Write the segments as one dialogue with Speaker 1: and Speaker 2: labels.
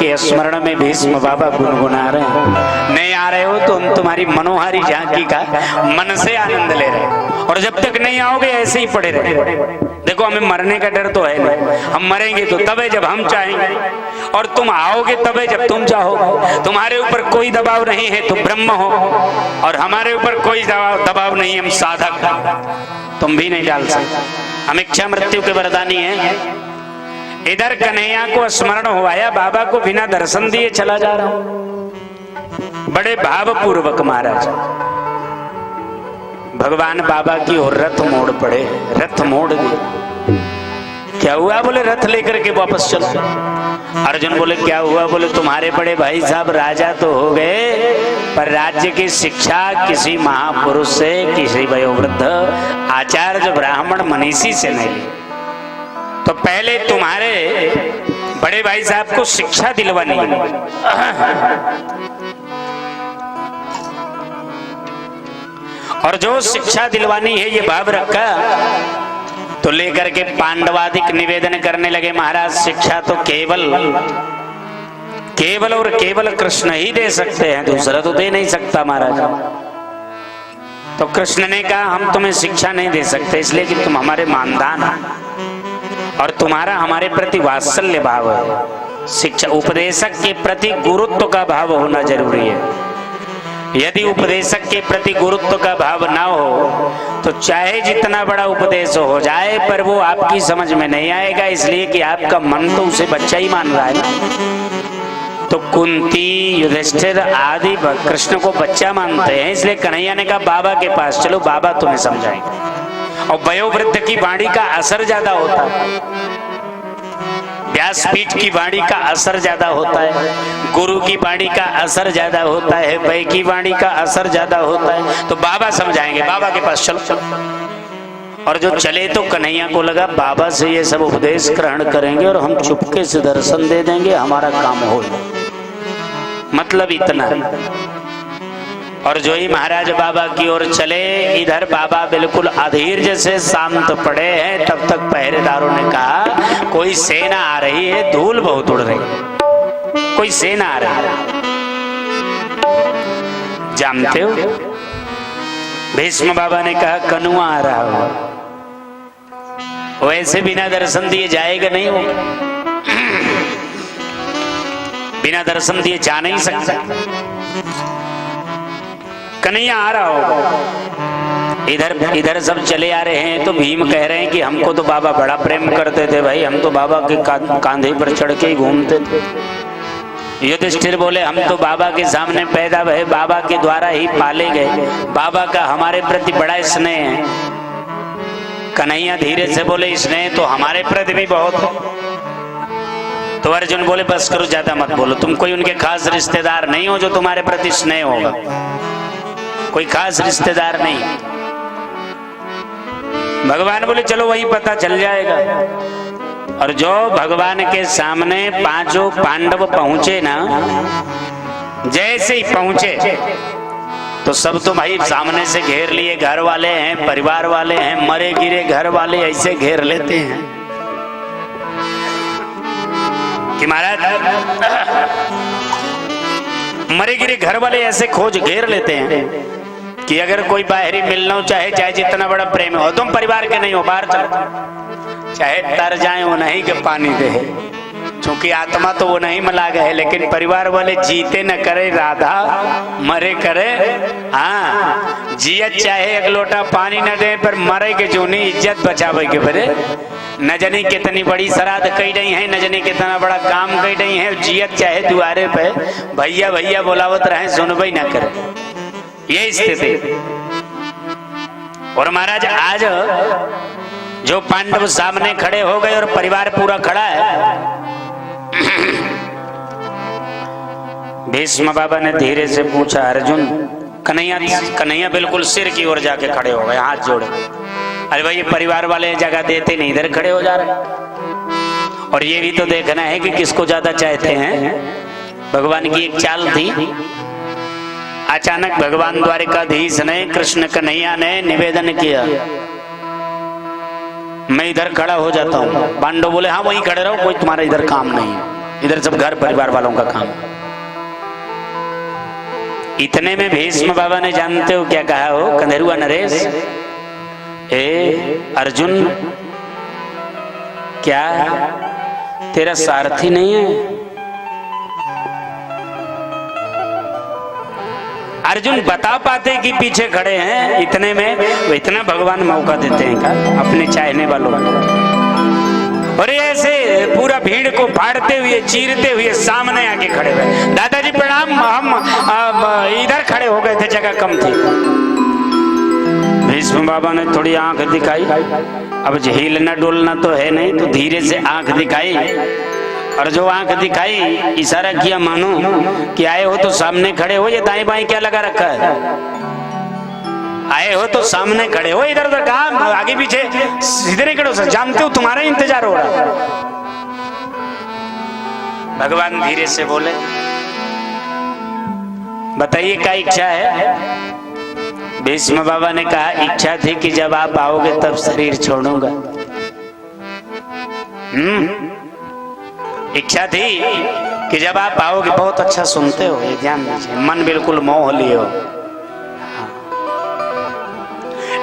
Speaker 1: के स्मरण में भीष्म बाबा गुनगुना रहे हैं। नहीं आ रहे हो तो तुम्हारी मनोहारी झांकी का मन से आनंद ले रहे हैं, और जब तक नहीं आओगे ऐसे ही पड़े रहे। देखो हमें मरने का डर तो है नहीं, हम मरेंगे तो तबे जब हम चाहेंगे, और तुम आओगे तबे जब तुम चाहोगे। तुम्हारे ऊपर कोई दबाव नहीं है, तुम ब्रह्म हो, और हमारे ऊपर कोई दबाव नहीं, हम साधक हैं, तुम भी नहीं डाल सकते। हम इच्छा मृत्यु के वरदानी हैं। इधर कन्हैया को स्मरण हुआया, बाबा को बिना दर्शन दिए चला जा रहा हूं। बड़े भावपूर्वक महाराज भगवान बाबा की ओर रथ मोड़ पड़े, रथ मोड़ दिए। क्या हुआ? बोले रथ लेकर के वापस चल। अर्जुन बोले क्या हुआ? बोले तुम्हारे बड़े भाई साहब राजा तो हो गए, पर राज्य की शिक्षा किसी महापुरुष से, किसी वयोवृद्ध आचार्य ब्राह्मण मनीषी से नहीं ली। तो पहले तुम्हारे बड़े भाई साहब को शिक्षा दिलवानी, और जो शिक्षा दिलवानी है ये भाव रखा, तो लेकर के पांडवादिक निवेदन करने लगे। महाराज शिक्षा तो केवल और केवल कृष्ण ही दे सकते हैं, दूसरा तो दे नहीं सकता महाराज। तो कृष्ण ने कहा हम तुम्हें शिक्षा नहीं दे सकते, इसलिए कि तुम हमारे मानदान हो और तुम्हारा हमारे प्रति वात्सल्य भाव है। शिक्षा उपदेशक के प्रति गुरुत्व का भाव होना जरूरी है। यदि उपदेशक के प्रति गुरुत्व का भाव ना हो तो चाहे जितना बड़ा उपदेश हो जाए, पर वो आपकी समझ में नहीं आएगा, इसलिए कि आपका मन तो उसे बच्चा ही मान रहा है ना। तो कुंती, युधिष्ठिर आदि कृष्ण को बच्चा मानते हैं, इसलिए कन्हैया ने कहा बाबा के पास चलो, बाबा तुम्हें समझाएंगे। और वयोवृद्ध की वाणी का असर ज्यादा होता है, व्यासपीठ की वाणी का असर ज्यादा होता है, गुरु की वाणी का असर ज्यादा होता है, वै की वाणी का असर ज्यादा होता है। तो बाबा समझाएंगे, बाबा के पास चलो। और जो चले तो कन्हैया को लगा बाबा से ये सब उपदेश ग्रहण करेंगे और हम चुपके से दर्शन दे देंगे, हमारा काम हो, मतलब इतना। और जो ही महाराज बाबा की ओर चले, इधर बाबा बिल्कुल अधीर से शांत पड़े हैं। तब तक पहरेदारों ने कहा कोई सेना आ रही है, धूल बहुत उड़ रही, कोई सेना आ रही है। जानते हो भीष्म बाबा ने कहा कनुआ आ रहा हो, वैसे बिना दर्शन दिए जाएगा नहीं, वो बिना दर्शन दिए जा नहीं सकता। कन्हैया आ रहा होगा। इधर सब चले आ रहे हैं, तो भीम कह रहे हैं कि हमको तो बाबा बड़ा प्रेम करते थे भाई, हम तो बाबा के कांधे पर चढ़ के ही घूमते थे। युधिष्ठिर बोले हम तो बाबा के सामने पैदा भये, बाबा के द्वारा ही पाले गए, बाबा का हमारे प्रति बड़ा स्नेह है। कन्हैया धीरे से बोले स्नेह तो हमारे प्रति भी बहुत है। तो अर्जुन बोले बस करो, ज्यादा मत बोलो, तुम कोई उनके खास रिश्तेदार नहीं हो जो तुम्हारे प्रति स्नेह होगा, कोई खास रिश्तेदार नहीं। भगवान बोले चलो वही पता चल जाएगा। और जो भगवान के सामने पांचों पांडव पहुंचे ना, जैसे ही पहुंचे तो सब तो भाई सामने से घेर लिए, घर वाले हैं, परिवार वाले हैं, मरे गिरे घर वाले ऐसे घेर लेते हैं कि महाराज मरे गिरे घर वाले ऐसे खोज घेर लेते हैं कि अगर कोई बाहरी मिलना हो, चाहे जितना बड़ा प्रेम हो, तुम परिवार के नहीं हो, बाहर चलो, चाहे तर जाए वो नहीं के पानी दे, क्योंकि आत्मा तो वो नहीं मिला गए, लेकिन परिवार वाले जीते न करे राधा, मरे करे हाँ, जियत चाहे एक लोटा पानी न दे, पर मरे के जो नहीं इज्जत बचावे के बरे। न जाने कितनी बड़ी श्राद्ध कही नहीं है, न जाने कितना बड़ा काम कही नहीं है, जियत चाहे दुआरे पे भैया भैया बोलावत रहे, सुनबई न करे, ये स्थिति। और महाराज आज जो पांडव सामने खड़े हो गए और परिवार पूरा खड़ा है, भीष्म बाबा ने धीरे से पूछा अर्जुन, कन्हैया बिल्कुल सिर की ओर जाके खड़े हो गए, हाथ जोड़े। अरे भाई ये परिवार वाले जगह देते नहीं, इधर खड़े हो जा रहे। और ये भी तो देखना है कि किसको ज्यादा चाहते हैं। भगवान की एक चाल थी, अचानक भगवान द्वारिकाधीश ने, कृष्ण कन्हैया ने निवेदन किया मैं इधर खड़ा हो जाता हूँ। पांडव बोले हाँ वहीं खड़े रहो, कोई तुम्हारा इधर काम नहीं है। इधर सब घर परिवार वालों का काम। इतने में भीष्म बाबा ने जानते हो क्या कहा हो, कंधेरुआ नरेश, ए अर्जुन, क्या तेरा सारथी नहीं है? अर्जुन बता पाते कि पीछे खड़े हैं, इतने में वो इतना भगवान मौका देते हैं का अपने चाहने वालों को। और ऐसे पूरा भीड़ को फाड़ते हुए चीरते हुए सामने आके खड़े हुए। दादाजी प्रणाम, हम इधर खड़े हो गए थे, जगह कम थी। भीष्म बाबा ने थोड़ी आंख दिखाई, अब हिलना डोलना तो है नहीं, तो धीरे से आंख दिखाई, और जो आंख दिखाई इशारा किया मानो कि आए हो तो सामने खड़े हो, ये दाएं बाएं क्या लगा रखा है? आए हो तो सामने खड़े हो, इधर उधर कहां आगे पीछे सीधे नहीं खड़े हो, जानते हो तुम्हारा इंतजार हो रहा है। भगवान धीरे से बोले, बताइए क्या इच्छा है? भीष्म बाबा ने कहा, इच्छा थी कि जब आप आओगे तब शरीर छोड़ूंगा। इच्छा थी कि जब आप आओगे, बहुत अच्छा सुनते हो, ये ध्यान दीजिए, मन बिल्कुल मोह लिए हो।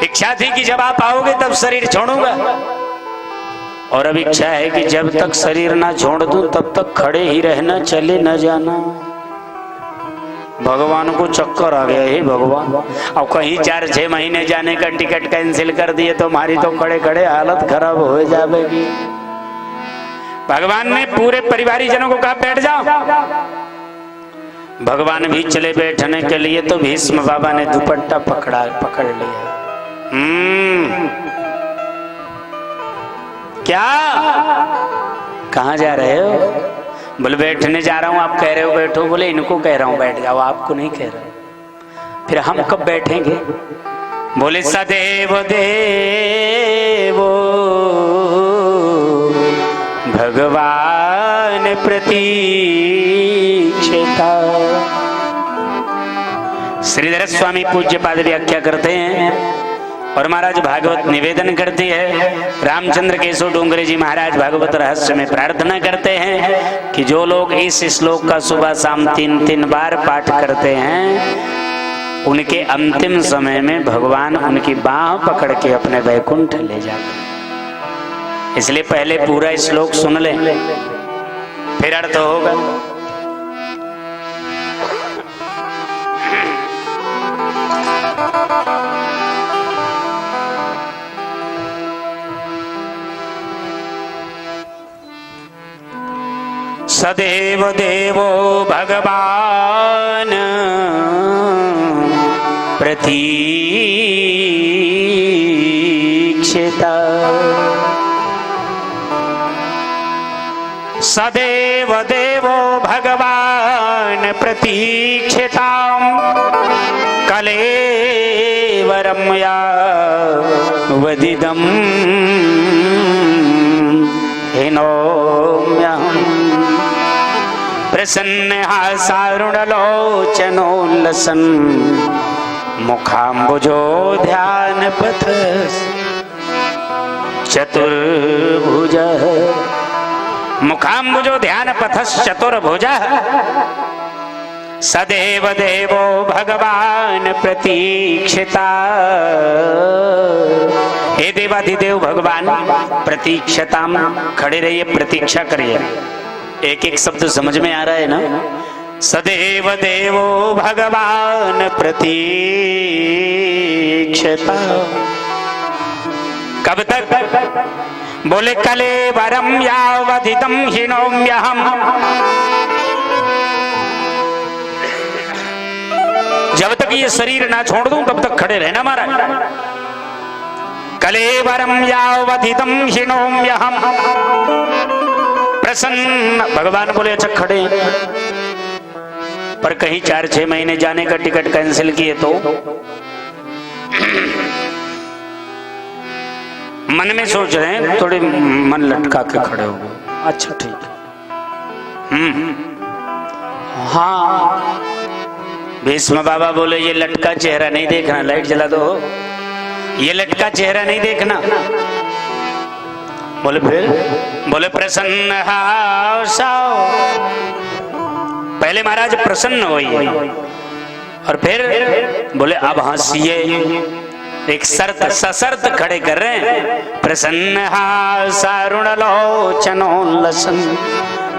Speaker 1: इच्छा थी कि जब आप आओगे तब शरीर छोड़ूंगा, और अब इच्छा है कि जब तक शरीर ना छोड़ दूं तब तक खड़े ही रहना, चले न जाना। भगवान को चक्कर आ गया, हे भगवान, अब कहीं 4-6 महीने जाने का टिकट कैंसिल कर दिए तो हमारी तो खड़े खड़े हालत खराब हो जाएगी। भगवान ने पूरे परिवारी जनों को कहा, बैठ जाओ। भगवान भी चले बैठने के लिए, तो भीष्म बाबा ने दुपट्टा पकड़ लिया। क्या, कहाँ जा रहे हो? बोले बैठने जा रहा हूं। आप कह रहे हो बैठो, बोले इनको कह रहा हूं बैठ जाओ, आपको नहीं कह रहा। फिर हम कब बैठेंगे? बोले सदैव देवो भगवान प्रतीक्षिता। श्रीधर स्वामी पूज्यपाद व्याख्या करते हैं और महाराज भागवत निवेदन करती है। रामचंद्र केशव डोंगरे जी महाराज भागवत रहस्य में प्रार्थना करते हैं कि जो लोग इस श्लोक का सुबह शाम 3-3 बार पाठ करते हैं, उनके अंतिम समय में भगवान उनकी बाह पकड़ के अपने वैकुंठ ले जाते हैं। इसलिए पहले पूरा श्लोक सुन ले, फिर अर्थ होगा। सदैव देवो भगवान प्रतीक्षिता। सदैव देवो भगवान प्रतीक्षिताम् कलेवरं यावदिदं हिनोम्यहम्। प्रसन्नहासारुणलोचनोल्लसन् मुखाम्बुजो ध्यानपथ चतुर्भुजः। मुखाम्बुजो ध्यानपथश्चतुर्भुजः। सदैव देवो भगवान प्रतीक्षिता। हे देवाधिदेव भगवान, प्रतीक्षताम, खड़े रहिए, प्रतीक्षा करिए। एक एक शब्द समझ में आ रहा है ना? सदैव देवो भगवान प्रतीक्षता। कब तक? बोले कलेवरं यावदिदं हिनोम्यहम्। जब तक ये शरीर ना छोड़ दूं तब तक खड़े रहना महाराज। कलेवरं यावदिदं हिनोम्यहम्। प्रसन्न भगवान बोले, अच्छा खड़े, पर कहीं 4-6 महीने जाने का टिकट कैंसिल किए तो मन में सोच रहे हैं, थोड़े मन लटका के खड़े हो गए। अच्छा ठीक है। हाँ। भीष्म बाबा बोले, ये लटका चेहरा नहीं देखना, लाइट जला दो। ये लटका चेहरा नहीं देखना। बोले फिर? बोले प्रसन्न हासाओ। पहले महाराज प्रसन्न होइए और फिर बोले अब हंसिए। एक शर्त सशर्त खड़े कर रहे हैं। प्रसन्न हासारुणलोचनोल्लसन,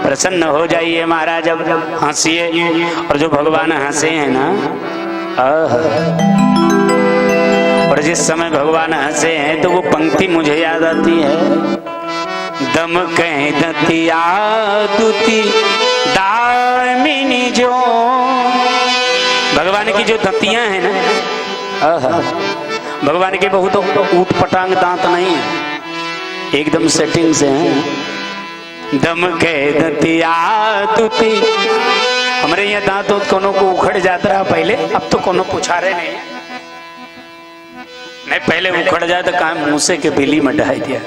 Speaker 1: प्रसन्न हो जाइए महाराज, अब हंसिए। और जो भगवान हंसे हैं ना, और जिस समय भगवान हंसे हैं तो वो पंक्ति मुझे याद आती है। दम कह दतिया दुति दामिनी जो, भगवान की जो दतियां हैं ना, भगवान के बहुत ऊट पटांग दांत नहीं है, एकदम सेटिंग से हैं। दम के दतिया दुति, हमारे यहाँ दांत कोनो को उखड़ जाता रहा पहले, अब तो कोनो पुछारे नहीं। पहले उखड़ जाए तो कहा मुंह से के बिली में ढाई दिया।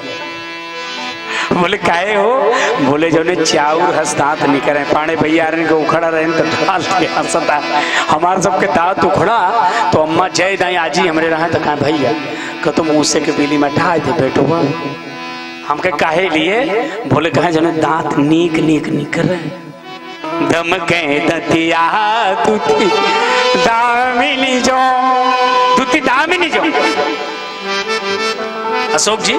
Speaker 1: बोले काहे हो? बोले जो ने चाउर हंस दांत निकले पाने भैया को उखड़ा रहे तो ढाल के हंसता। हमारे सबके दांत उखड़ा तो अम्मा जय दाई आजी हमरे रहे तो कहा भैया को तो मुंह से के बिली में ढाई दे बेटो। हमके काहे लिए? बोले कहा जो दांत नीक नीक निकल रहे। दम के दतिया तुति दामिनी जो, तुति दामिनी जो। अशोक जी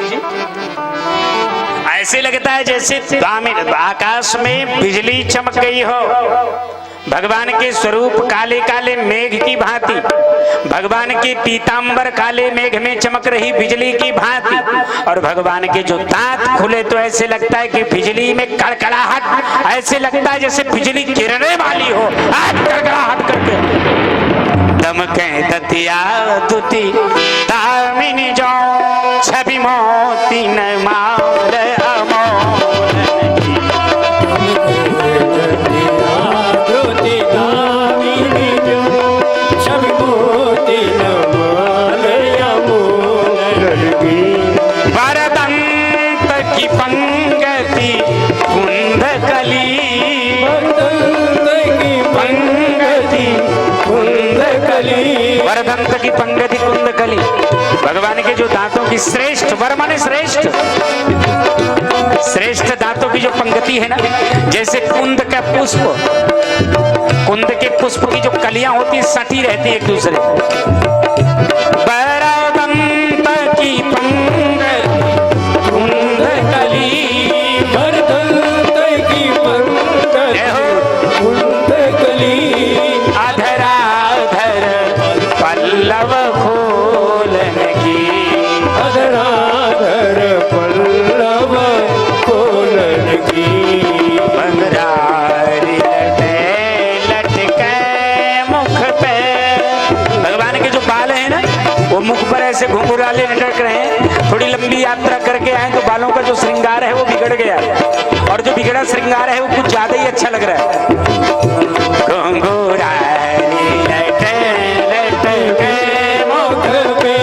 Speaker 1: ऐसे लगता है जैसे दामिनी, आकाश में बिजली चमक गई हो। भगवान के स्वरूप काले काले मेघ की भांति, भगवान के पीतांबर काले मेघ में चमक रही बिजली की भांति, और भगवान के जो दांत खुले तो ऐसे लगता है कि बिजली में कड़कड़ाहट, ऐसे लगता है जैसे बिजली गिरने वाली हो, कड़कड़ाहट करके। दमके दतिया दुति दामिनी जो, छवि मोती न मार वरदंत की पंगति कुंद कली। भगवान के जो दांतों की श्रेष्ठ, वर माने श्रेष्ठ, श्रेष्ठ दांतों की जो पंगति है ना, जैसे कुंद का पुष्प, कुंद के पुष्प की जो कलियां होती सटी रहती एक दूसरे। वरदंत की पंगति कुंद कली, वरदंत की पंगति कुंद कली, पल्लव खोलन की, अधराधर पल्लव खोलन की। बंगरारी लटे लटके मुख पे, भगवान के जो बाल हैं ना वो मुख पर ऐसे घुंघराले लटक रहे हैं। थोड़ी लंबी यात्रा करके आए तो बालों का जो श्रृंगार है वो बिगड़ गया, और जो बिगड़ा श्रृंगार है वो कुछ ज्यादा ही अच्छा लग रहा है। घुंघरारी लटे लटके मुख पे,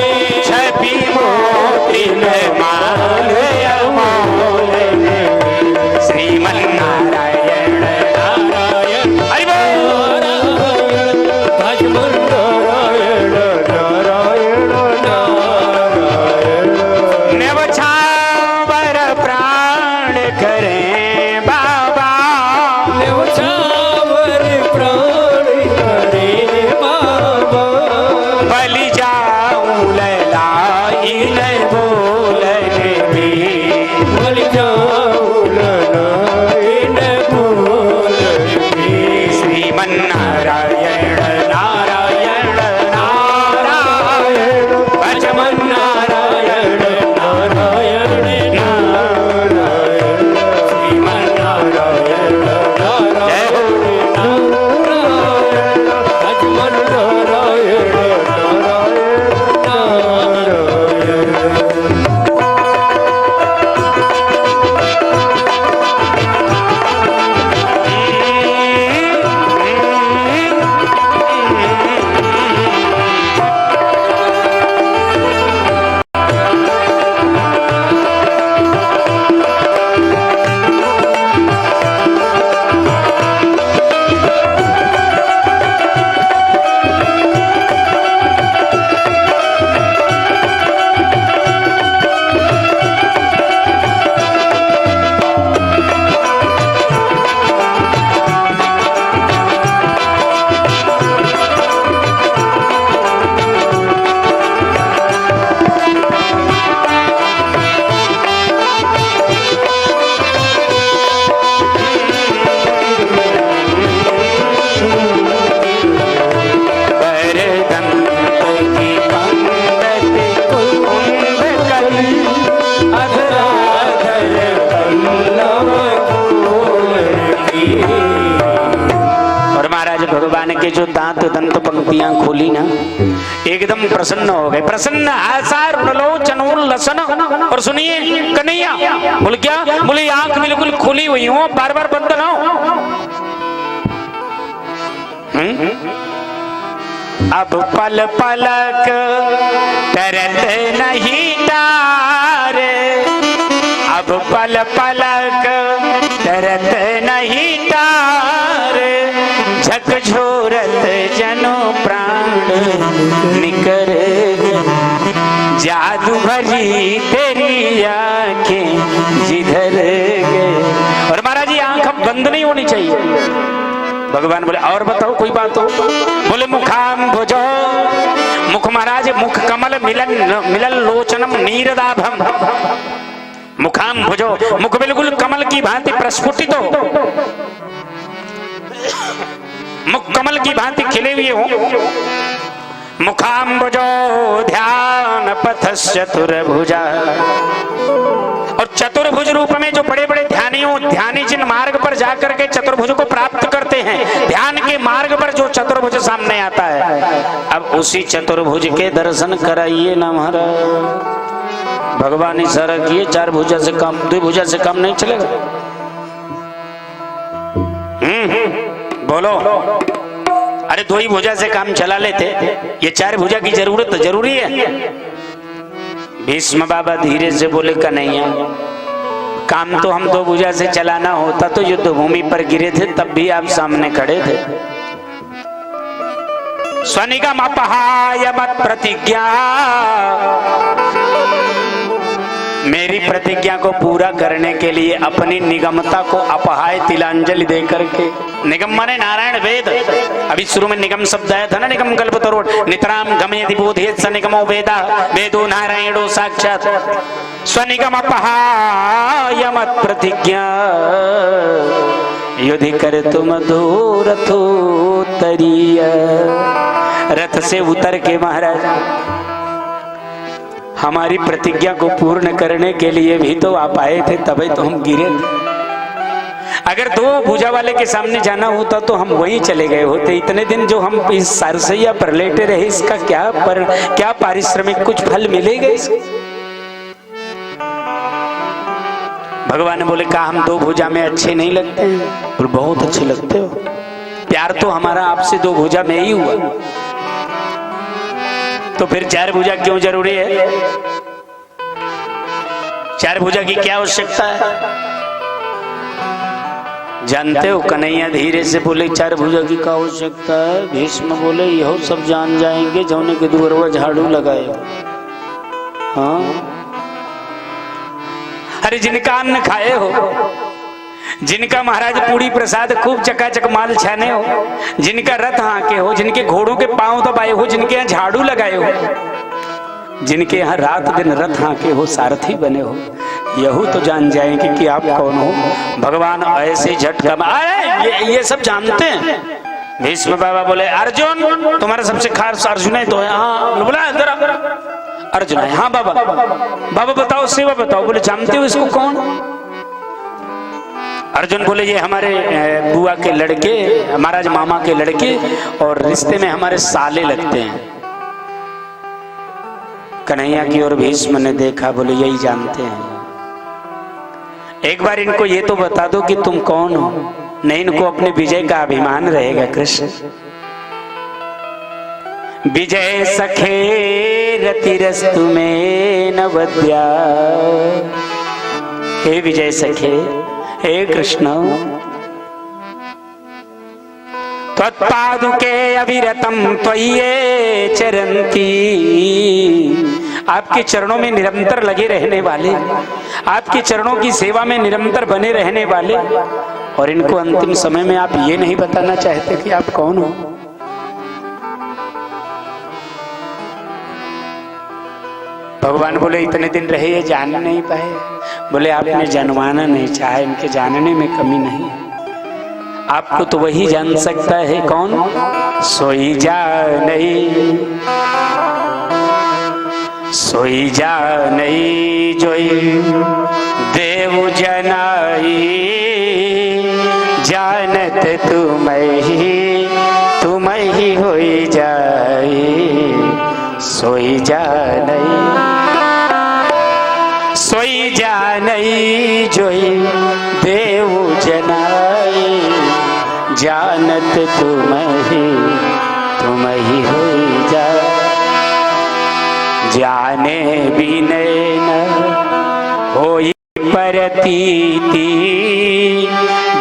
Speaker 1: छवि मोती न माल अमोल, श्रीमन नारायण नारायण हरि बोल, भजमन नारायण नारायण नारायण। नेवछावर प्राण करें बाबा, नेवछावर प्राण के जो दांत दंत पंक्तियां खोली ना, एकदम प्रसन्न हो गए। प्रसन्न आसार लोचनोल्लसन। और सुनिए कन्हैया, बोले क्या? बोले आंख बिल्कुल खुली हुई हो, बार बार बंद ना हो। अब पल पलक तरत नहीं तारे, अब पल पलक तरत नहीं तारे, झकझोरत जनो प्राण निकर, जादू भरी तेरी आंखें जिधर गए। और महाराज जी आंख अब बंद नहीं होनी चाहिए। भगवान बोले और बताओ कोई बात हो? बोले मुखाम भुजो, मुख महाराज मुख कमल मिलन लोचनम नीरदाभम। मुखाम भुजो, मुख बिल्कुल कमल की भांति प्रस्फुटित हो, मुख कमल की भांति खिले हुए हो। मुखाम भुजो ध्यान पथस चतुर्भुजा। और चतुर्भुज रूप में जो बड़े बड़े ध्यानी जिन मार्ग पर जाकर के चतुर्भुज को प्राप्त करते हैं, ध्यान के मार्ग पर जो चतुर्भुज सामने आता है, अब उसी चतुर्भुज के दर्शन कराइए ना महाराज। भगवान इशारा किए, चार भुजा से काम, दो भुजा से काम नहीं चलेगा। बोलो, अरे दो ही भुजा से काम चला लेते, ये चार भुजा की जरूरत जरूरी है? भीष्म बाबा धीरे से बोले कन्हैया, काम तो हम दो भुजा से चलाना होता तो युद्ध भूमि पर गिरे थे, तब भी आप सामने खड़े थे। स्वनिगम अपहाय मत प्रतिज्ञा, मेरी प्रतिज्ञा को पूरा करने के लिए अपनी निगमता को अपहाय तिलांजलि दे करके, निगम माने नारायण वेद, अभी शुरू में निगम शब्द आया था ना, निगम कल्पतरोड़, नितराम गमयति बोधयेत् स निगमो वेदा, वेदो नारायणो साक्षात्। स्वनिगम अपहाय मत प्रतिज्ञा, युधि कर तुम दो रथोत्तरीय। रथ से उतर के महाराज हमारी प्रतिज्ञा को पूर्ण करने के लिए भी तो आप आए थे, तभी तो हम गिरे थे। अगर दो भुजा वाले के सामने जाना होता तो हम वहीं चले गए होते। इतने दिन जो हम इस सरसैया पर लेटे रहे, इसका क्या पारिश्रमिक कुछ फल मिलेगा इसको? भगवान ने बोले कहा हम दो भुजा में अच्छे नहीं लगते हैं? बोले बहुत अच्छे लगते हो, प्यार तो हमारा आपसे दो भुजा में ही हुआ, तो फिर चार भुजा क्यों जरूरी है? चार भुजा की क्या आवश्यकता है? जानते हो कन्हैया धीरे से बोले चार भुजा की क्या आवश्यकता है? भीष्म बोले यहो सब जान जाएंगे जौने के दुअरवा झाड़ू लगाए। हाँ, अरे जिनका अन्न खाए हो, जिनका महाराज पूरी प्रसाद खूब चकाचक माल छाने हो, जिनका रथ हाँके हो, जिनके घोड़ों के पांव दबाए हो, जिनके यहाँ झाड़ू लगाए हो, जिनके यहाँ रात दिन रथ हाँके हो, सारथी बने हो, यहू तो जान जाएंगे कि आप कौन हो। भगवान ऐसे झटका ये सब जानते हैं। भीष्म बाबा बोले अर्जुन तुम्हारा सबसे खास अर्जुन है तो है? हाँ। बोला जरा अर्जुन है? हाँ बाबा। बाबा बताओ सेवा बताओ। बोले जानते हो इसको कौन? अर्जुन बोले ये हमारे बुआ के लड़के, महाराज मामा के लड़के, और रिश्ते में हमारे साले लगते हैं। कन्हैया की ओर भीष्म ने देखा, बोले यही जानते हैं। एक बार इनको ये तो बता दो कि तुम कौन हो, नहीं इनको अपने विजय का अभिमान रहेगा। कृष्ण विजय सखे रतिरस्तु में नवद्या। हे विजय सखे, हे कृष्ण, त्वत्पादुके अविरतम त्वय्ये चरन्ति। आपके चरणों में निरंतर लगे रहने वाले, आपके चरणों की सेवा में निरंतर बने रहने वाले, और इनको अंतिम समय में आप ये नहीं बताना चाहते कि आप कौन हो। भगवान बोले इतने दिन रहे ये जान नहीं पाए। बोले आपने जानवाना नहीं चाहा, इनके जानने में कमी नहीं है। आपको तो वही जान सकता है। कौन? सोई जानई, सोई जानई जोई देव जनाई, जानत तुम्हें जानई जोई देव जनाई, जानत तुम ही हो जा। जाने बिने न होई परतीति,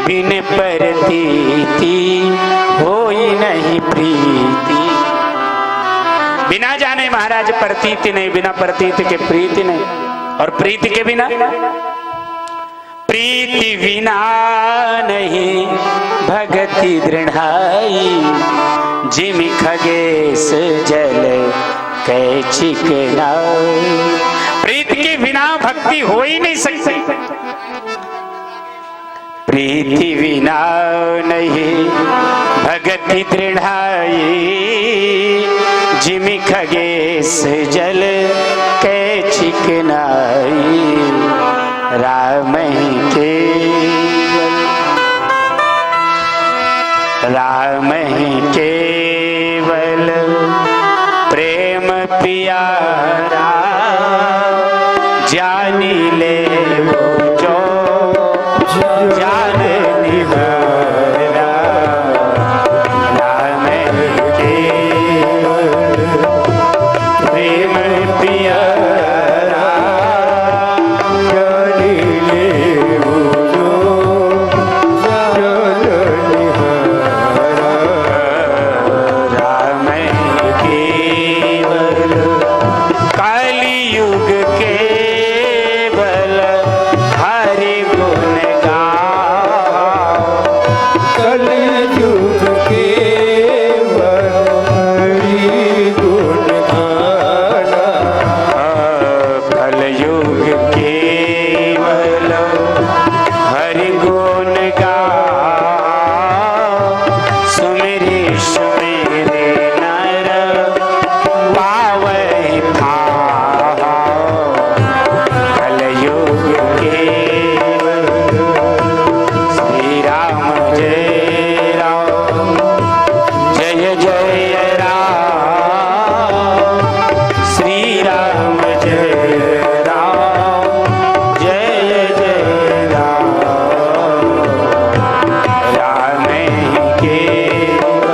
Speaker 1: बिन परतीति होई नहीं प्रीति। बिना जाने महाराज प्रतीति नहीं, बिना प्रतीति के प्रीति नहीं, और प्रीति के बिना प्रीति बिना नहीं भगति दृढ़ाई। जिमि खगेश जल कै चिकनाई। प्रीति के बिना भक्ति हो ही नहीं सकती। प्रीति बिना नहीं भगति दृढ़ाई। जिमि खगेश जल कै चिकनाई। राम ही केवल प्रेम प्यारा। जानी ले वो जो जान निहारा। राम केवल प्रेम प्यारा। जानी ले वो जो जान निहारा। राम केवल कलियुग केवल हरि गुण गाओ। कलियुग केवल हरि गुण गाना। कलियुग केवल हरि गुण गाओ। सुमिरि सुमिरि नर पावै भाव। कलियुग केवल श्री राम जय राम जय जय राम। श्री राम जय राम जय जय राम। राम केवल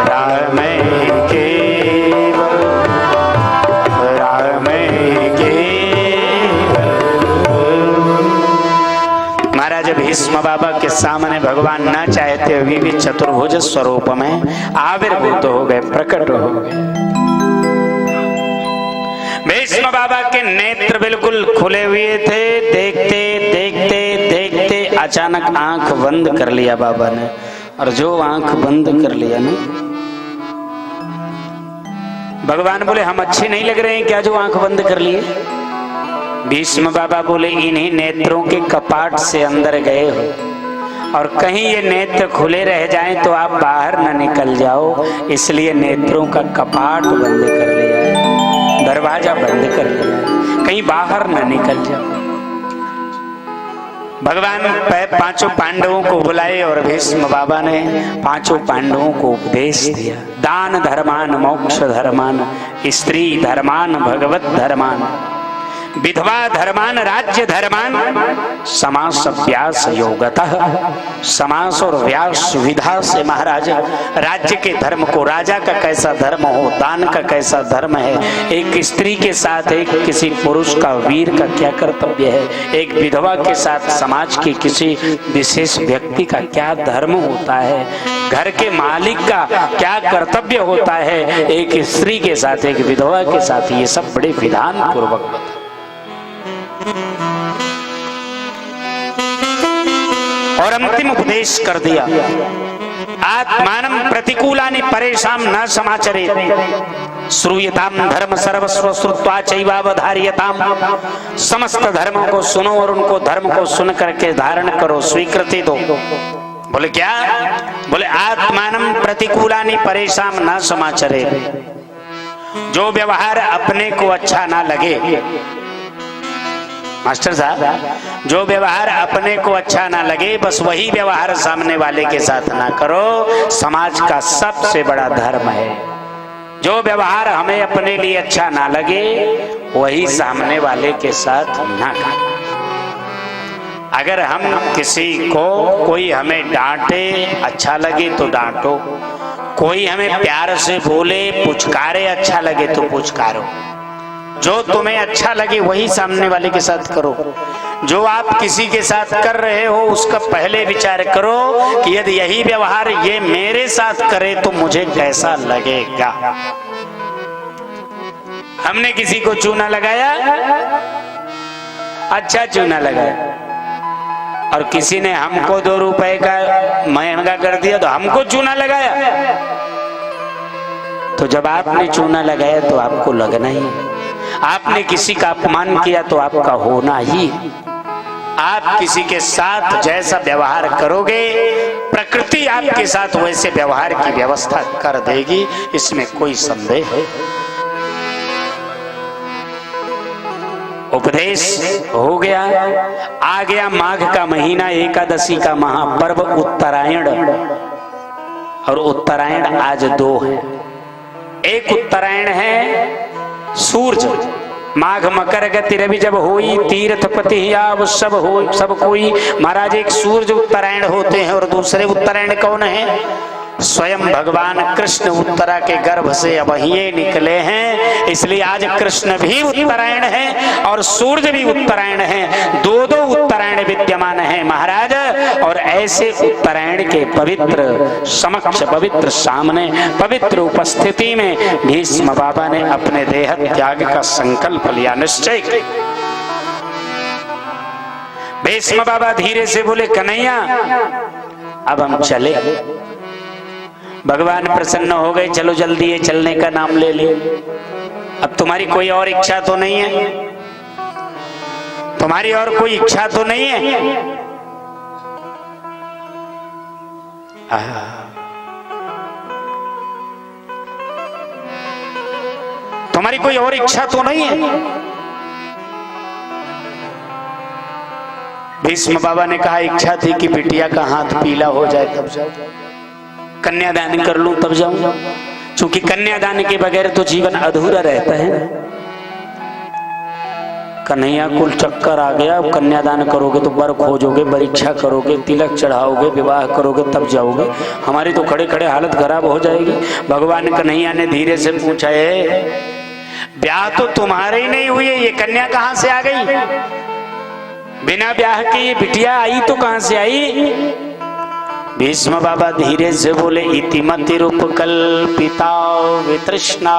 Speaker 1: राम केवल राम केवल। महाराज भीष्म बाबा के सामने भगवान न चाहते हुए भी चतुर्भुज स्वरूप में आविर्भूत हो गए, प्रकट हो गए। भीष्म बाबा के नेत्र बिल्कुल खुले हुए थे। देखते देखते देखते अचानक आंख बंद कर लिया बाबा ने। और जो आंख बंद कर लिया ना, भगवान बोले हम अच्छे नहीं लग रहे हैं क्या जो आंख बंद कर लिए? भीष्म बाबा बोले इन्हीं नेत्रों के कपाट से अंदर गए हो, और कहीं ये नेत्र खुले रह जाएं तो आप बाहर न निकल जाओ, इसलिए नेत्रों का कपाट बंद कर लिया है, दरवाजा बंद कर लिया है, कहीं बाहर न निकल जाओ। भगवान पांचों पांडवों को बुलाए और भीष्म बाबा ने पांचों पांडवों को उपदेश दिया। दान धर्मान, मोक्ष धर्मान, स्त्री धर्मान, भगवत धर्मान, विधवा धर्मान, राज्य धर्मान, समास व्यास योगतः। समास और व्यास विधा से महाराज राज्य के धर्म को, राजा का कैसा धर्म हो, दान का कैसा धर्म है, एक स्त्री के साथ एक किसी पुरुष का, वीर का क्या कर्तव्य है, एक विधवा के साथ समाज के किसी विशेष व्यक्ति का क्या धर्म होता है, घर के मालिक का क्या कर्तव्य होता है, एक स्त्री के साथ एक विधवा के साथ, ये सब बड़े विधान पूर्वक। और अंतिम उपदेश कर दिया, आत्मानं प्रतिकूलानि परेशान न समाचरेत्। श्रूयताम धर्म सर्वस्व श्रुत्वा चैवावधार्यताम। समस्त धर्मों को सुनो और उनको धर्म को सुन करके धारण करो, स्वीकृति दो। बोले क्या? बोले आत्मानं प्रतिकूलानि परेशान न समाचरेत्। जो व्यवहार अपने को अच्छा ना लगे, मास्टर साहब, जो व्यवहार अपने को अच्छा ना लगे बस वही व्यवहार सामने वाले के साथ ना करो। समाज का सबसे बड़ा धर्म है। जो व्यवहार हमें अपने लिए अच्छा ना लगे वही सामने वाले के साथ ना करें। अगर हम किसी को, कोई हमें डांटे अच्छा लगे तो डांटो, कोई हमें प्यार से बोले पुचकारे अच्छा लगे तो पुचकारो। जो तुम्हें अच्छा लगे वही सामने वाले के साथ करो। जो आप किसी के साथ कर रहे हो उसका पहले विचार करो कि यदि यही व्यवहार ये मेरे साथ करे तो मुझे कैसा लगेगा। हमने किसी को चूना लगाया, अच्छा चूना लगाया, और किसी ने हमको 2 रुपए का महंगा कर दिया तो हमको चूना लगाया। तो जब आपने चूना लगाया तो आपको लगना ही, आपने किसी का अपमान किया तो आपका होना ही। आप किसी के साथ जैसा व्यवहार करोगे प्रकृति आपके साथ वैसे व्यवहार की व्यवस्था कर देगी, इसमें कोई संदेह है। उपदेश हो गया। आ गया माघ का महीना, एकादशी का महापर्व उत्तरायण। और उत्तरायण आज 2 है। एक उत्तरायण है सूरज, माघ मकर गति रवि जब होई, तीर्थपति आव सब हो सब कोई। महाराज एक सूरज उत्तरायण होते हैं और दूसरे उत्तरायण कौन है? स्वयं भगवान कृष्ण उत्तरा के गर्भ से अब ये निकले हैं, इसलिए आज कृष्ण भी उत्तरायण है और सूरज भी उत्तरायण है। 2 उत्तरायण विद्यमान है महाराज। और ऐसे उत्तरायण के पवित्र समक्ष, पवित्र सामने, पवित्र उपस्थिति में भीष्म बाबा ने अपने देह त्याग का संकल्प लिया, निश्चय किया। भीष्म बाबा धीरे से बोले, कन्हैया अब हम चले। भगवान प्रसन्न हो गए, चलो जल्दी है, चलने का नाम ले ले। अब तुम्हारी कोई और इच्छा तो नहीं है? तुम्हारी और कोई इच्छा तो नहीं है? तुम्हारी कोई और इच्छा तो नहीं है? भीष्म बाबा ने कहा, इच्छा थी कि बिटिया का हाथ पीला हो जाए तब जाओ, कन्यादान कर लूं तब जाऊं, क्योंकि कन्यादान के बगैर तो जीवन अधूरा रहता है। कन्हैया कुल चक्कर आ गया, अब कन्यादान करोगे तो वर खोजोगे, परीक्षा करोगे, तिलक चढ़ाओगे, विवाह करोगे तब जाओगे, हमारी तो खड़े खड़े हालत खराब हो जाएगी। भगवान कन्हैया ने धीरे से पूछा, ब्याह तो तुम्हारे ही नहीं हुई है, ये कन्या कहां से आ गई? बिना ब्याह के ये बिटिया आई तो कहां से आई? भीष्म बाबा धीरे से बोले, इतिमति रूप कल्पिता वितृष्णा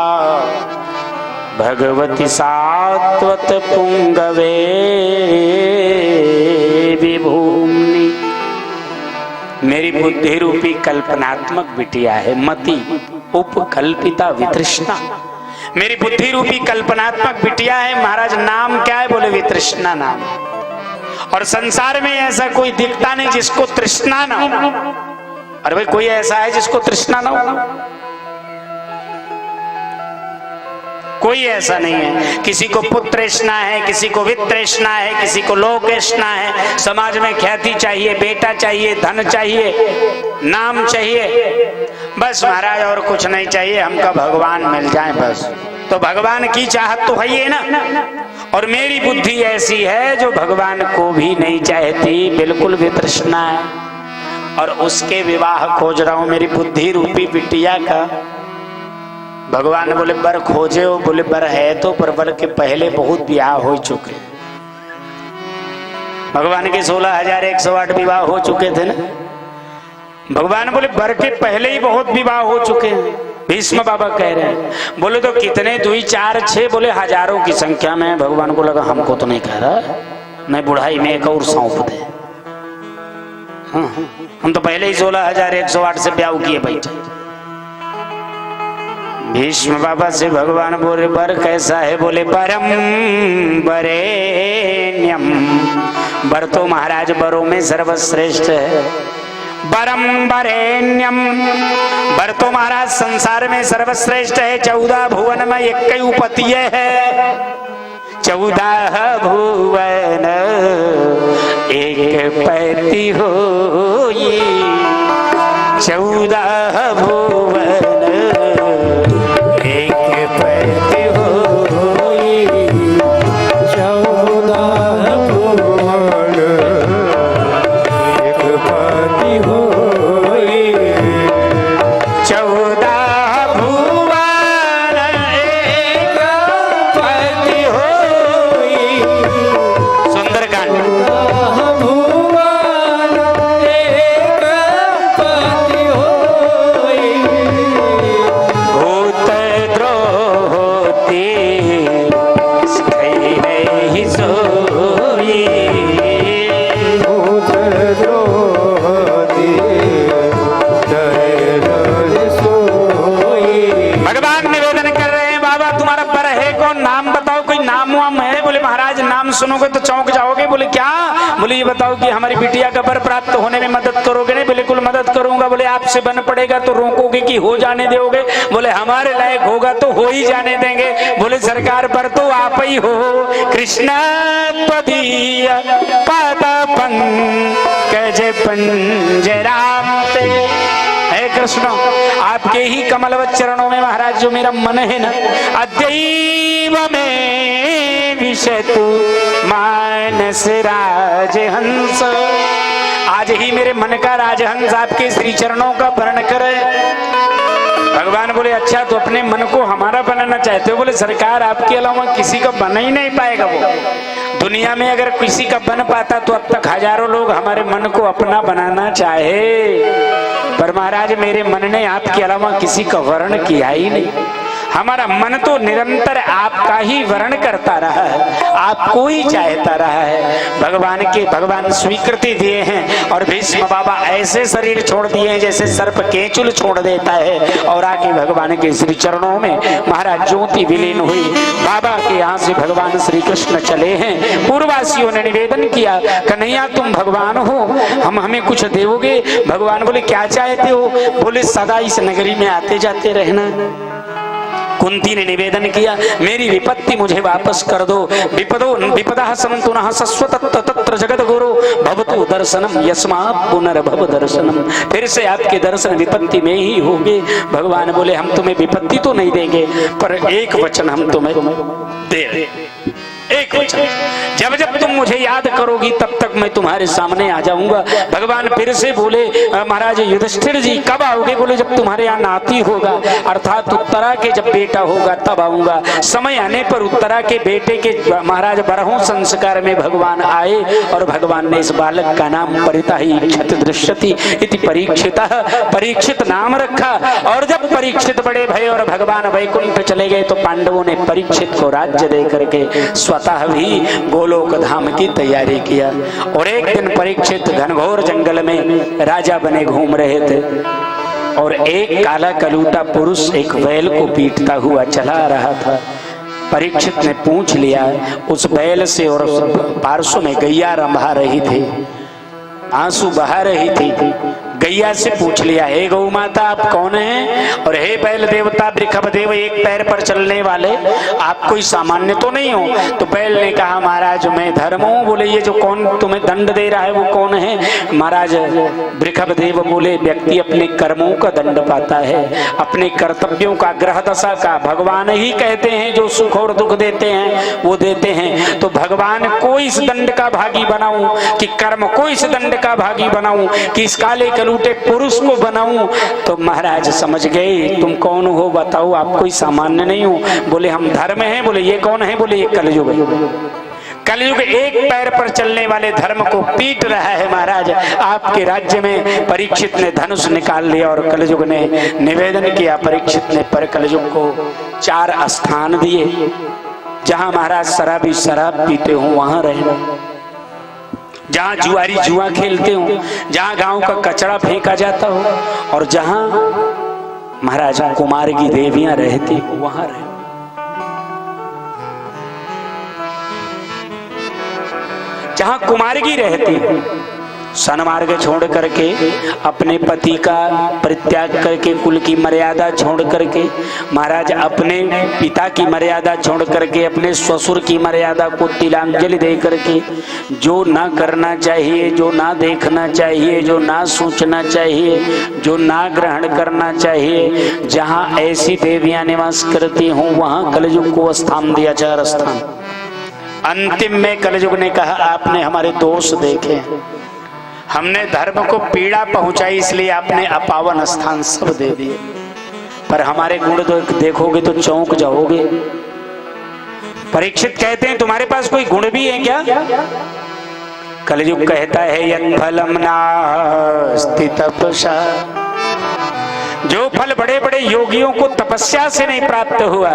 Speaker 1: भगवती सात्वत पुंगवे विभूमि। मेरी बुद्धि रूपी कल्पनात्मक बिटिया है, मति उपकल्पिता वितृष्णा। मेरी बुद्धि रूपी कल्पनात्मक बिटिया है। महाराज नाम क्या है? बोले वितृष्णा नाम। और संसार में ऐसा कोई दिखता नहीं जिसको तृष्णा ना हो। अरे भाई कोई ऐसा है जिसको तृष्णा ना हो? कोई ऐसा नहीं है। किसी को पुत्र तृष्णा है, किसी को वित्त तृष्णा है, किसी को लोक तृष्णा है। समाज में ख्याति चाहिए, बेटा चाहिए, धन चाहिए, नाम चाहिए, बस महाराज और कुछ नहीं चाहिए, हमका भगवान मिल जाए बस। तो भगवान की चाहत तो है ही ना। और मेरी बुद्धि ऐसी है जो भगवान को भी नहीं चाहती, बिल्कुल वितृष्णा है, और उसके विवाह खोज रहा हूं मेरी बुद्धि रूपी बिटिया का। भगवान बोले बर खोजे हो? बोले बर है तो, पर बर के पहले बहुत ब्याह हो चुके। भगवान के 16,108 विवाह हो चुके थे ना। भगवान बोले बर के पहले ही बहुत विवाह हो चुके हैं। भीष्म बाबा कह रहे हैं। बोले तो कितने? 2, 4, 6? बोले हजारों की संख्या में। भगवान को लगा हमको तो नहीं कह रहा, मैं बुढ़ाई में एक और सौंप दे। हाँ, हम तो पहले ही 16,108 से ब्याह किए बैठे। भीष्म बाबा से भगवान बोले बर कैसा है? बोले परम बरेण्यम। बर तो महाराज बरों में सर्वश्रेष्ठ है। बरम बरेण्यम, बर तो महाराज संसार में सर्वश्रेष्ठ है। 14 भुवन में एक उपतीय है। 14 भुवन एक पैती हो, ये 14 भुवन एक सुंदरकांड। भूत द्रोही ही सोई, भूत द्रोही भगवान निवेदन कर रहे हैं, बाबा तुम्हारा पर है कौन, नाम बताओ, कोई नाम वाम है? बोले महाराज नाम सुनोगे तो चौंक जाओगे। बोले क्या? बोले ये बताओ कि हमारी बिटिया का वर प्राप्त होने में मदद करोगे? नहीं, बिल्कुल मदद करूंगा। बोले आपसे बन पड़ेगा तो रोकोगे कि हो जाने दोगे? बोले हमारे लायक होगा तो हो ही जाने देंगे। बोले सरकार पर तो आप ही हो, कृष्ण पदीय पद पंकज पंजराते। हे कृष्ण आपके ही कमलवत चरणों में महाराज जो मेरा मन है ना, अद्यैव में विशतु मानस राजहंस, आज ही मेरे मन का राजहंस आपके श्री चरणों का वर्ण करे। भगवान बोले अच्छा तो अपने मन को हमारा बनाना चाहते हो? बोले सरकार आपके अलावा किसी का बना ही नहीं पाएगा। वो दुनिया में अगर किसी का बन पाता तो अब तक हजारों लोग हमारे मन को अपना बनाना चाहे, पर महाराज मेरे मन ने आपके अलावा किसी का वर्ण किया ही नहीं। हमारा मन तो निरंतर आपका ही वर्ण करता रहा है, आपको ही चाहता रहा है। भगवान स्वीकृति दिए हैं और भीष्म बाबा ऐसे शरीर छोड़ दिए हैं जैसे सर्प केचुल छोड़ देता है, और आके भगवान के श्री चरणों में महाराज ज्योति विलीन हुई। बाबा के यहाँ से भगवान श्री कृष्ण चले हैं। पूर्ववासियों ने निवेदन किया कन्हैया तुम भगवान हो, हम हमें कुछ दोगे? भगवान बोले क्या चाहते हो? बोले सदा इस नगरी में आते जाते रहना। कुंती ने निवेदन किया मेरी विपत्ति मुझे वापस कर दो। विपदा संतु नः सस्वत तत्र जगत गुरु भवतु दर्शनम यस्मात् पुनर्भव दर्शनम, फिर से आपके दर्शन विपत्ति में ही होंगे। भगवान बोले हम तुम्हें विपत्ति तो नहीं देंगे, पर एक वचन हम तुम्हें दे रहे, एक वचन, जब जब तुम मुझे याद करोगी तब तक मैं तुम्हारे सामने आ जाऊंगा। भगवान फिर से बोले महाराज युधिष्ठिर जी कब आओगे? बोले जब तुम्हारे यहाँ नाती होगा, अर्थात उत्तरा के जब बेटा होगा तब आऊंगा। समय आने पर उत्तरा के बेटे के महाराज बरहों संस्कार में भगवान आए और भगवान ने इस बालक का नाम परिताहि क्षत दृश्यति इति परीक्षित नाम रखा। और जब परीक्षित बड़े भय और भगवान वैकुंठ चले गए तो पांडवों ने परीक्षित को राज्य दे करके स्वतः भी गोलोक धाम की तैयारी किया। और एक दिन परीक्षित घनघोर जंगल में राजा बने घूम रहे थे और एक काला कलूटा पुरुष एक बैल को पीटता हुआ चला रहा था। परीक्षित ने पूछ लिया उस बैल से, और पार्श्व में गैया रंभा रही थी, आंसू बहा रही थी। गैया से पूछ लिया हे गौ माता आप कौन हैं? और हे बैल देवता वृषभ देव एक पैर पर चलने वाले, आप कोई सामान्य तो नहीं हो? तो बैल ने कहा महाराज मैं धर्म हूँ। बोले ये जो कौन तुम्हें दंड दे रहा है वो कौन है? महाराज वृषभ देव बोले व्यक्ति अपने कर्मों का दंड पाता है, अपने कर्तव्यों का, ग्रह दशा का। भगवान ही कहते हैं जो सुख और दुख देते हैं वो देते हैं। तो भगवान को इस दंड का भागी बनाऊं कि कर्म को इस दंड का भागी बनाऊं कि इस काले कलूटे पुरुष को बनाऊं? तो महाराज समझ गए तुम कौन हो बताओ, आप कोई सामान्य नहीं हो। बोले हम धर्म हैं। बोले ये कौन है? बोले ये कलयुग है। कलयुग एक पैर पर चलने वाले धर्म को पीट रहा है महाराज आपके राज्य में। परीक्षित ने धनुष निकाल लिया और कलयुग ने निवेदन किया। परीक्षित ने पर कलयुग को 4 स्थान दिए जहां महाराज शराबी शराब पीते हो वहां रहना, जहां जुआरी जुआ खेलते हो, जहां गांव का कचरा फेंका जाता हो, और जहां महाराज कुमार की देवियां रहती हो वहां रहे। जहां कुमारगी रहती है, सन्मार्ग छोड़ करके, अपने पति का परित्याग करके, कुल की मर्यादा छोड़ करके, महाराज अपने पिता की मर्यादा छोड़ करके, अपने ससुर की मर्यादा को तिलांजलि दे करके, जो ना करना चाहिए, जो ना देखना चाहिए, जो ना सोचना चाहिए, जो ना ग्रहण करना चाहिए, जहां ऐसी देवियां निवास करती हों वहां कलयुग को स्थान दिया, 4 स्थान। अंतिम में कलयुग ने कहा आपने हमारे दोष देखे, हमने धर्म को पीड़ा पहुंचाई, इसलिए आपने अपावन स्थान सब दे दिए, पर हमारे गुण देखोगे तो चौंक जाओगे। परीक्षित कहते हैं तुम्हारे पास कोई गुण भी है क्या? कलयुग कहता है यत् फलम नास्ति तपसा, जो फल बड़े बड़े योगियों को तपस्या से नहीं प्राप्त हुआ,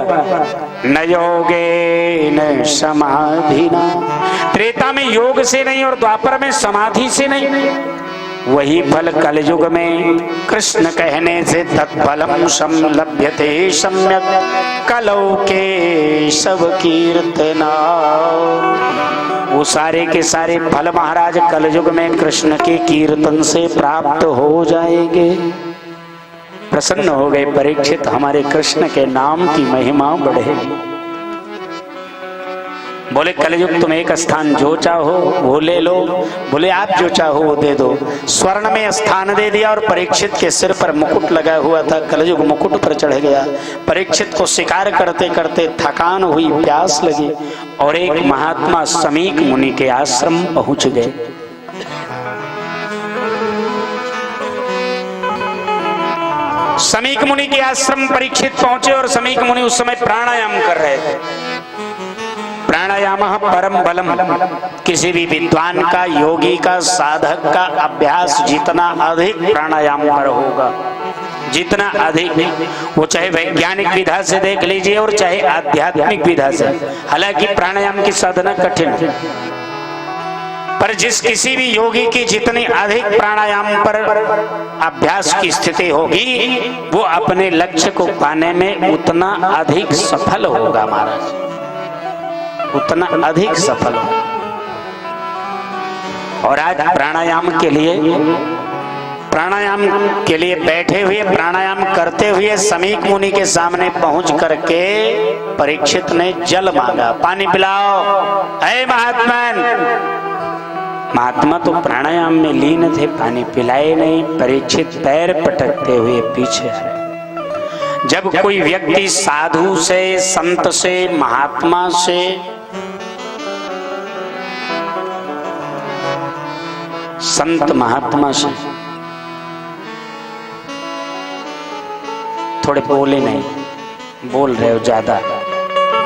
Speaker 1: न योगे न समाधि न, त्रेता में योग से नहीं और द्वापर में समाधि से नहीं, वही फल कलयुग में कृष्ण कहने से तत्फलम संलभ्यते सम्यक कलौ के सब कीर्तना। वो सारे के सारे फल महाराज कलयुग में कृष्ण के कीर्तन से प्राप्त हो जाएंगे। प्रसन्न हो गए परीक्षित, हमारे कृष्ण के नाम की महिमा बढ़ेगी। बोले कलयुग तुम एक स्थान जो चाहो वो ले लो, बोले आप जो चाहो वो दे दो। स्वर्ण में स्थान दे दिया और परीक्षित के सिर पर मुकुट लगा हुआ था, कलयुग मुकुट पर चढ़ गया। परीक्षित को शिकार करते करते थकान हुई, प्यास लगी और एक महात्मा समीक मुनि के आश्रम पहुंच गए। समीक मुनि के आश्रम परीक्षित पहुंचे और समीक मुनि उस समय प्राणायाम कर रहे थे। प्राणायाम परम बलम, किसी भी विद्वान का, योगी का, साधक का अभ्यास जितना अधिक प्राणायाम पर होगा, जितना अधिक, वो चाहे वैज्ञानिक विधा से देख लीजिए और चाहे आध्यात्मिक विधा से। हालांकि प्राणायाम की साधना कठिन है, पर जिस किसी भी योगी की जितनी अधिक प्राणायाम पर अभ्यास की स्थिति होगी, वो अपने लक्ष्य को पाने में उतना अधिक सफल होगा महाराज, उतना अधिक सफल हो। और आज प्राणायाम के लिए बैठे हुए, प्राणायाम करते हुए समीक मुनि के सामने पहुंच करके परीक्षित ने जल मांगा, पानी पिलाओ। हे महात्मा तो प्राणायाम में लीन थे, पानी पिलाए नहीं। परीक्षित पैर पटकते हुए पीछे आ रहे। जब कोई व्यक्ति साधु से, संत से, महात्मा से थोड़े बोले नहीं, बोल रहे हो ज्यादा,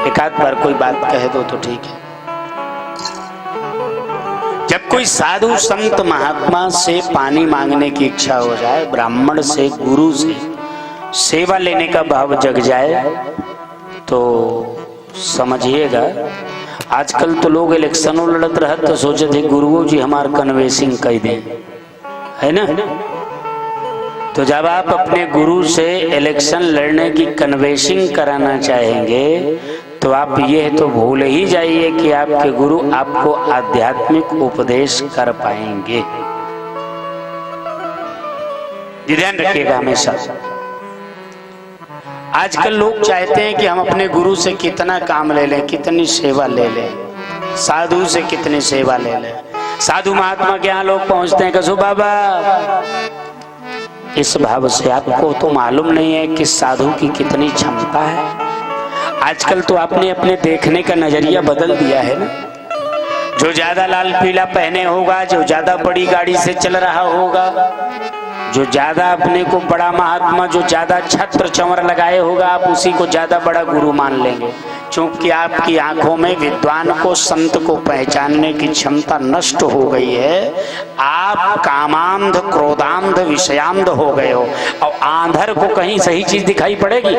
Speaker 1: एक आध बार कोई बात कह दो तो ठीक है। जब कोई साधु संत महात्मा से पानी मांगने की इच्छा हो जाए, ब्राह्मण से, गुरु से सेवा लेने का भाव जग जाए, तो समझिएगा आजकल तो लोग इलेक्शनों लड़त रह तो सोचे थे गुरुओं जी हमार कन्वेंसिंग कर दें, है ना। तो जब आप अपने गुरु से इलेक्शन लड़ने की कन्वेंसिंग कराना चाहेंगे, तो आप ये तो भूल ही जाइए कि आपके गुरु आपको आध्यात्मिक उपदेश कर पाएंगे। ध्यान रखिएगा हमेशा। आजकल लोग चाहते हैं कि हम अपने गुरु से कितना काम ले लें, कितनी सेवा ले लें, साधु से कितनी सेवा ले लें। साधु महात्मा के यहाँ लोग पहुंचते हैं, कसो बाबा, इस भाव से आपको तो मालूम नहीं है कि साधु की कितनी क्षमता है। आजकल तो आपने अपने देखने का नजरिया बदल दिया है ना। जो ज्यादा लाल पीला पहने होगा, जो ज्यादा बड़ी गाड़ी से चल रहा होगा, जो ज्यादा अपने को बड़ा महात्मा, जो ज्यादा छत्र चंवर लगाए होगा, आप उसी को ज्यादा बड़ा गुरु मान लेंगे। क्योंकि आपकी आंखों में विद्वान को, संत को पहचानने की क्षमता नष्ट हो गई है। आप कामांध, क्रोधांध, विषयांध हो गए हो। और आंधर को कहीं सही चीज दिखाई पड़ेगी?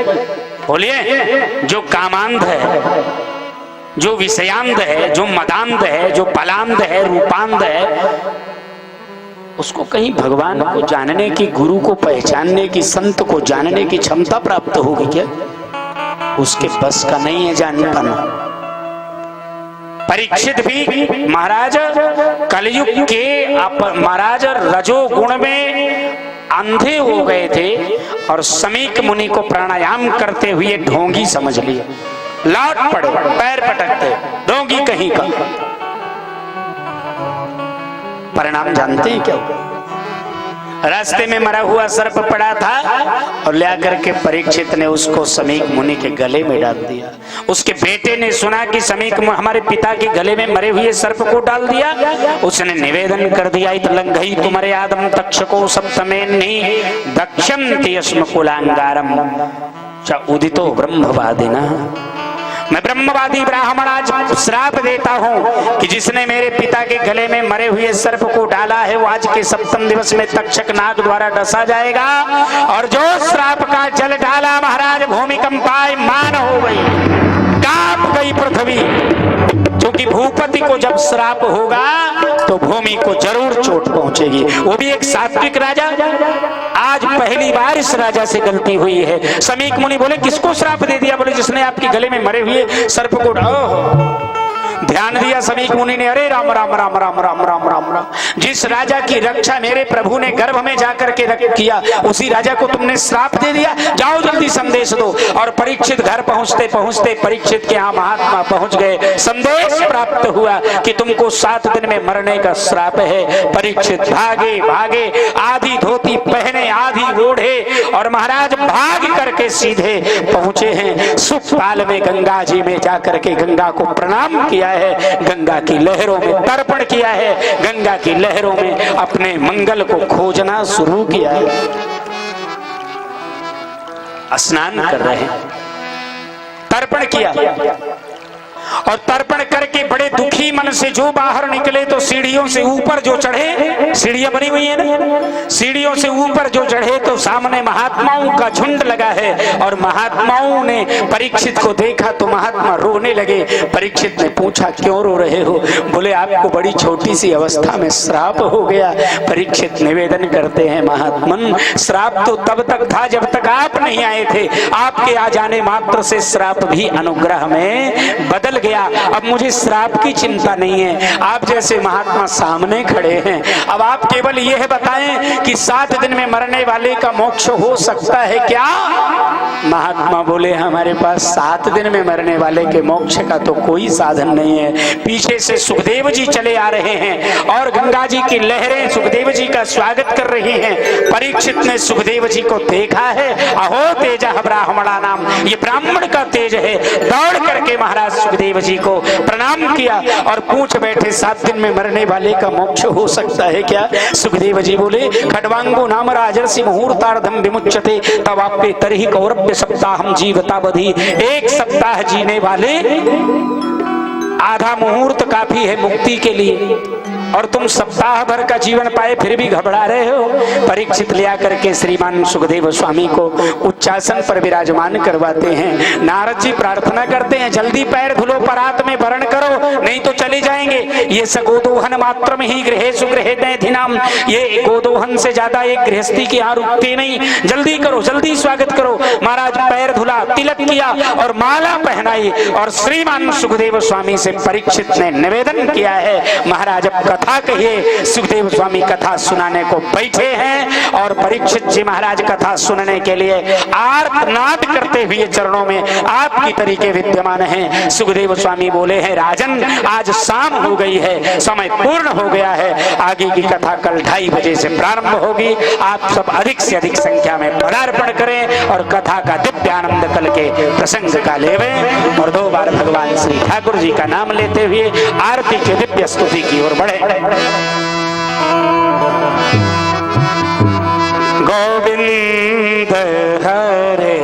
Speaker 1: बोलिए। जो कामांध है, जो विषयांध है, जो मदांध है, जो बलांध है, रूपांध है, उसको कहीं भगवान को जानने की, गुरु को पहचानने की, संत को जानने की क्षमता प्राप्त होगी क्या? उसके बस का नहीं है जान पाना। परीक्षित भी महाराज कलयुग के महाराज रजोगुण में अंधे हो गए थे और समीक मुनि को प्राणायाम करते हुए ढोंगी समझ लिए, लौट पड़े, पैर पटकते, ढोंगी कहीं का। परिणाम जानते हैं क्या? रास्ते में मरा हुआ सर्प पड़ा था और ले आकर के परीक्षित ने उसको समीक मुनि के गले में डाल दिया। उसके बेटे ने सुना कि समीक हमारे पिता के गले में मरे हुए सर्प को डाल दिया। उसने निवेदन कर दिया, इत लंघई तुम्हारे आदम तक्षको सप्तमेन्हि दक्षन्ति अस्म कुलांगारम च उदितो ब्रह्मवादिना। मैं ब्रह्मवादी ब्राह्मण आज श्राप देता हूं कि जिसने मेरे पिता के गले में मरे हुए सर्प को डाला है वो आज के सप्तम दिवस में तक्षक नाग द्वारा डसा जाएगा। और जो श्राप का जल डाला महाराज भूमिकंपायमान हो गई, कांप गई पृथ्वी। क्योंकि भूपति को जब श्राप होगा तो भूमि को जरूर चोट पहुंचेगी, वो भी एक सात्विक राजा। आज पहली बार इस राजा से गलती हुई है। समीक मुनि बोले किसको श्राप दे दिया? बोले जिसने आपके गले में मरे हुए सर्प को ध्यान दिया समीक मुनि ने, अरे राम राम राम राम राम राम राम राम, जिस राजा की रक्षा मेरे प्रभु ने गर्भ में जाकर के किया उसी राजा को तुमने श्राप दे दिया। जाओ जल्दी संदेश दो। और परीक्षित घर पहुंचते पहुंचते परीक्षित के यहाँ महात्मा पहुंच गए। संदेश प्राप्त हुआ कि तुमको 7 दिन में मरने का श्राप है। परीक्षित भागे भागे, आधी धोती पहने आधी ओढ़े, और महाराज भाग करके सीधे पहुंचे हैं सुखपाल में, गंगा जी में जाकर के गंगा को प्रणाम किया है, गंगा की लहरों में तर्पण किया है, गंगा की लहरों में अपने मंगल को खोजना शुरू किया है। स्नान कर रहे हैं, तर्पण किया, और तर्पण करके बड़े दुखी मन से जो बाहर निकले तो सीढ़ियों से ऊपर जो चढ़े, सीढ़ियां बनी हुई है ना, सीढ़ियों से ऊपर जो चढ़े तो सामने महात्माओं का झुंड लगा है। और महात्माओं ने परीक्षित को देखा तो महात्मा रोने लगे। परीक्षित ने पूछा क्यों रो रहे हो? बोले आपको बड़ी छोटी सी अवस्था में श्राप हो गया। परीक्षित निवेदन करते हैं महात्मन, श्राप तो तब तक था जब तक आप नहीं आए थे, आपके आ जाने मात्र से श्राप भी अनुग्रह में बदल गया। अब मुझे श्राप की चिंता नहीं है, आप जैसे महात्मा सामने खड़े हैं। अब आप केवल यह बताएं कि 7 दिन में मरने वाले का मोक्ष हो सकता है क्या? महात्मा बोले हमारे पास 7 दिन में मरने वाले के मोक्ष का तो कोई साधन नहीं है। पीछे से सुखदेव जी चले आ रहे हैं और गंगा जी की लहरें सुखदेव जी का स्वागत कर रही हैं। परीक्षित ने सुखदेव जी को देखा है, अहो तेजा ब्राह्मणा नाम, ये ब्राह्मण का तेज है। दौड़ करके महाराज सुखदेव जी को प्रणाम किया और पूछ बैठे 7 दिन में मरने वाले का मोक्ष हो सकता है क्या? सुखदेव जी बोले खड्वांगो नाम राजर्षि मुहूर्तार्धम विमुच्यते तवाप्ये तर्हि कौरव्य सप्ताहम जीवतावधि। 1 सप्ताह जीने वाले आधा मुहूर्त काफी है मुक्ति के लिए, और तुम सप्ताह भर का जीवन पाए फिर भी घबरा रहे हो। परीक्षित लिया करके श्रीमान सुखदेव स्वामी को उच्चासन पर विराजमान करवाते हैं। नारद जी प्रार्थना करते हैं जल्दी पैर धुलो, परात में वरण करो, नहीं तो चले जाएंगे। ये सगोदोहन मात्र में ही गृहे सुगृहे दैधिनाम, ये गोदोहन से ज्यादा एक गृहस्थी की यहाँ रुकती नहीं, जल्दी करो, जल्दी स्वागत करो। महाराज पैर धुला, तिलक किया और माला पहनाई, और श्रीमान सुखदेव स्वामी से परीक्षित ने निवेदन किया है महाराज अब कथा कहिए। सुखदेव स्वामी कथा सुनाने को बैठे हैं और परीक्षित जी महाराज कथा सुनने के लिए आर्तनाद करते हुए चरणों में आपकी तरीके विद्यमान हैं। सुखदेव स्वामी बोले हैं राजन आज शाम हो गई है, समय पूर्ण हो गया है, आगे की कथा कल 2:30 बजे से प्रारंभ होगी। आप सब अधिक से अधिक संख्या में पदार्पण करें और कथा का दिव्य आनंद कल के प्रसंग का लेवें, और 2 बार भगवान श्री ठाकुर जी का नाम लेते हुए आरती के दिव्य स्तुति की ओर बढ़े। गोविंद हरे